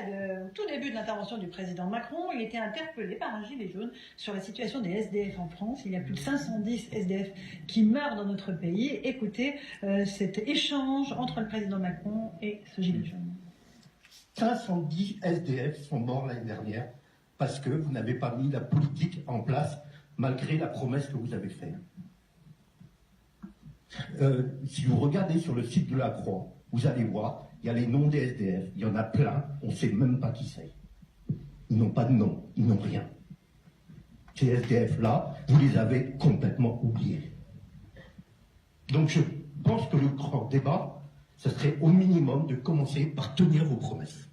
au tout début de l'intervention du président Macron, il était interpellé par un gilet jaune sur la situation des SDF en France. Il y a plus de 510 SDF qui meurent dans notre pays. Écoutez cet échange entre le président Macron et ce gilet jaune. 510 SDF sont morts l'année dernière parce que vous n'avez pas mis la politique en place malgré la promesse que vous avez faite. Si vous regardez sur le site de la Croix, vous allez voir, il y a les noms des SDF, il y en a plein, on ne sait même pas qui c'est. Ils n'ont pas de nom, ils n'ont rien. Ces SDF-là, vous les avez complètement oubliés. Donc je pense que le grand débat, ce serait au minimum de commencer par tenir vos promesses.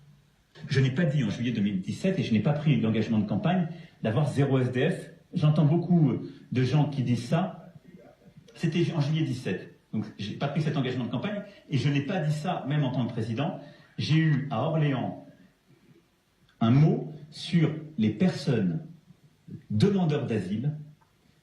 Je n'ai pas dit en juillet 2017, et je n'ai pas pris l'engagement de campagne, d'avoir 0 SDF. J'entends beaucoup de gens qui disent ça. C'était en juillet 17. Donc je n'ai pas pris cet engagement de campagne, et je n'ai pas dit ça même en tant que président. J'ai eu à Orléans un mot sur les personnes demandeurs d'asile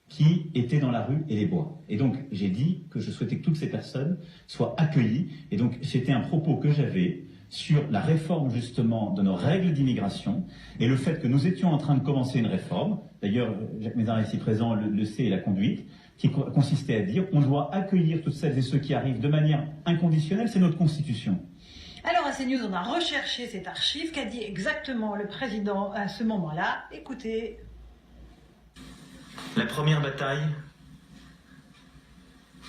qui étaient dans la rue et les bois. Et donc j'ai dit que je souhaitais que toutes ces personnes soient accueillies. Et donc c'était un propos que j'avais sur la réforme justement de nos règles d'immigration et le fait que nous étions en train de commencer une réforme, d'ailleurs Jacques Mézard ici présent le sait et l'a conduite, qui consistait à dire on doit accueillir toutes celles et ceux qui arrivent de manière inconditionnelle, c'est notre constitution. Alors à CNews, on a recherché cette archive qu'a dit exactement le président à ce moment-là. Écoutez. La première bataille,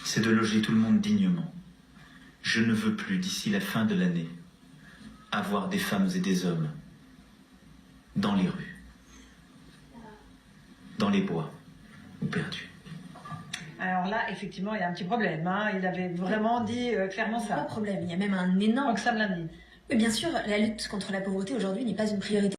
c'est de loger tout le monde dignement. Je ne veux plus, d'ici la fin de l'année, avoir des femmes et des hommes dans les rues, dans les bois ou perdus. Alors là, effectivement, il y a un petit problème. Hein. Il avait vraiment dit clairement ça. Pas de problème, il y a même un énorme... Roxane Lamy. Mais bien sûr, la lutte contre la pauvreté aujourd'hui n'est pas une priorité.